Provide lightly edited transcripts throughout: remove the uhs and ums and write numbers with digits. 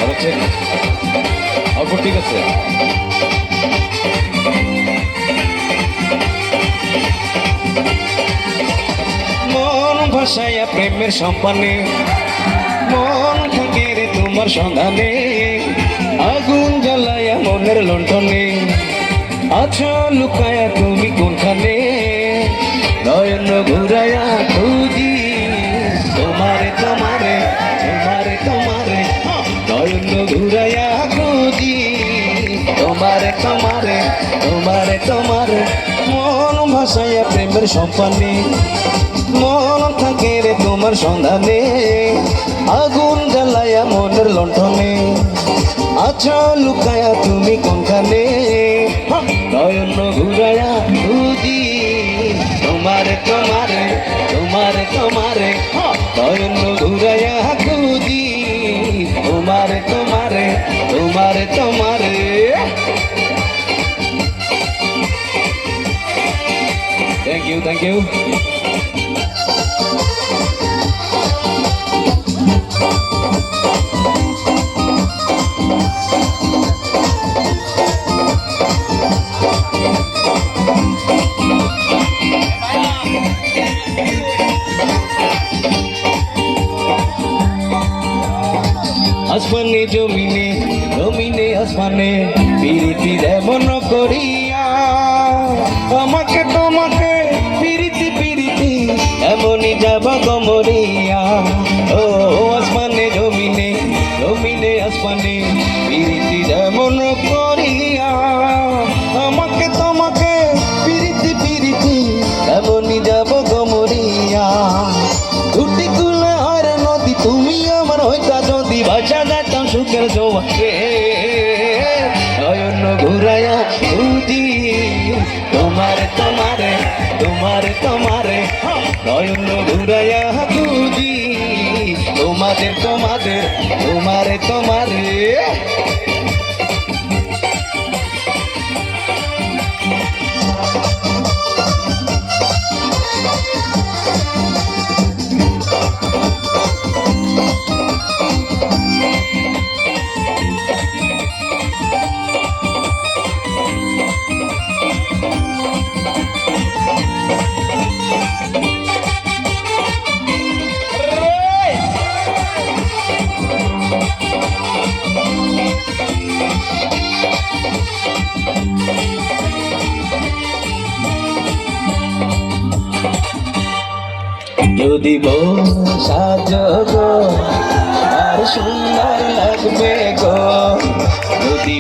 হচ্ছে অল্প ঠিক আছে। মন ভাসাইয়া প্রেমের সম্পানে, মন থাকে রে তোমার সন্ধানে, আগুন জ্বালাইয়া মনের লণ্ঠনে, আছো লুকায়া তুমি কোনখানে, নয়ন ঘুরাইয়া খুঁজি তোমারে তোমারে তোমারে তোমারে, নয়ন ঘুরাইয়া খুঁজি তোমারে তোমারে তোমারে তোমারে। মন ভাসাইয়া প্রেমের সম্পানে, মন থাকে রে তোমার সন্ধানে, আগুন জ্বালাইয়া মনের লণ্ঠনে, আছো লুকায়া তুমি কোনখানে, নয়ন ঘুরাইয়া খুঁজি তোমারে তোমারে তোমারে তোমারে, নয়ন ঘুরাইয়া খুঁজি তোমারে তোমারে তোমারে তোমারে। Thank you thank you. আসমানে জমিনে জমিনে আসমানে পিরিতি এমন করিয়া, আমাকে তোমাকে পিরিতি পিরিতি এমনই যাব গমরিয়া। ও আসমানে জমিনে জমিনে আসমানে পিরিতি এমন করিয়া, আমাকে তোমাকে পিরিতি পিরিতি এমনই যাব গমরিয়া। দুটি কুলে আর নদী তুমি আমার হইতা যদি বাঁচা যেতাম সুখের জোয়ারে, নয়ন ঘুরাইয়া খুঁজি তোমারে তোমারে তোমারে তোমারে, নয়ন ঘুরাইয়া খুঁজি তোমাদের তোমাদের তোমারে তোমারে। যদি সাজগ আর সুন্দর লাগবে গো, যদি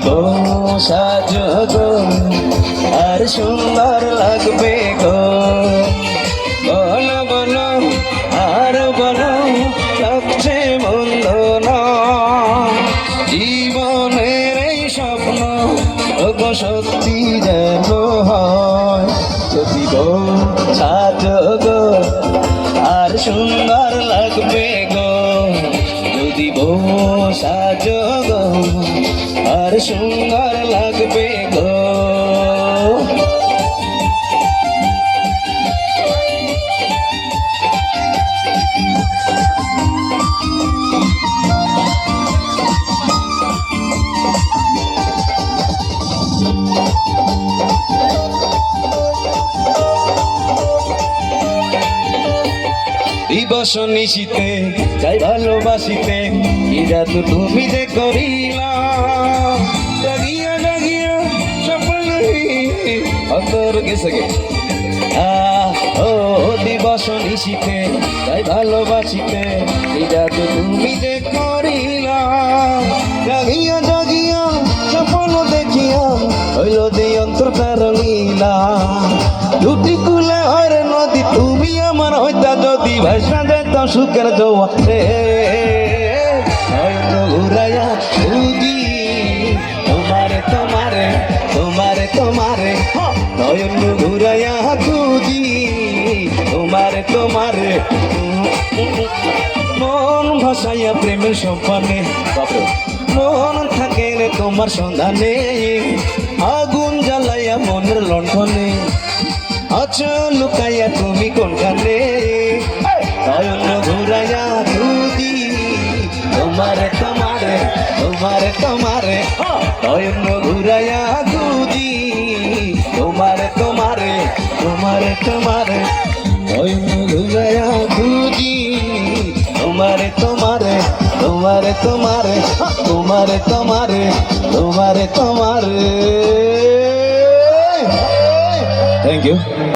সাজগ আর সুন্দর লাগবে গো, বলো বলো আর বলো লাগছে মন্দ না, জীবনের এই স্বপ্ন গো সত্যি যেন হয়। যদি সাজগ আর সুন্দর লাগবে গো, যদি সাজগ আর সুন্দর লাগবে গো। দিবস নিশিতে যাই ভালোবাসিতে, এরা তো তুমি যে করিলা, জাগিয়া জাগিয়া স্বপ্ন অতর গেছে গে। ও দিবস নিশিতে যাই ভালোবাসিতে, এরা তো তুমি যে করিলা, জাগিয়া জাগিয়া স্বপ্ন দেখিয়া হইল যে অন্তরটা রঙিলা। দুটি কুলে হয় নদী তুমি আমার হইতা যদি ভাষা যেতাম সুখের জোয়ারে, নয়ন ঘুরাইয়া খুঁজি তোমারে তোমারে তোমারে তোমারে, নয়ন ঘুরাইয়া খুঁজি তোমারে তোমারে। মন ভাসাইয়া প্রেমের সম্পানে, মন থাকে রে তোমার সন্ধানে, আগুন জ্বালাইয়া মনের লণ্ঠনে, আছো লুকাইয়া তুমি কোনখানে, নয়ন ঘুরাইয়া খুঁজি তোমারে তোমারে তোমারে তোমারে নয়ন ঘুরাইয়া খুঁজি তোমারে তোমারে তোমারে তোমারে নয়ন ঘুরাইয়া খুঁজি তোমারে তোমারে তোমারে তোমারে তোমারে তোমারে তোমারে তোমারে থ্যাংক ইউ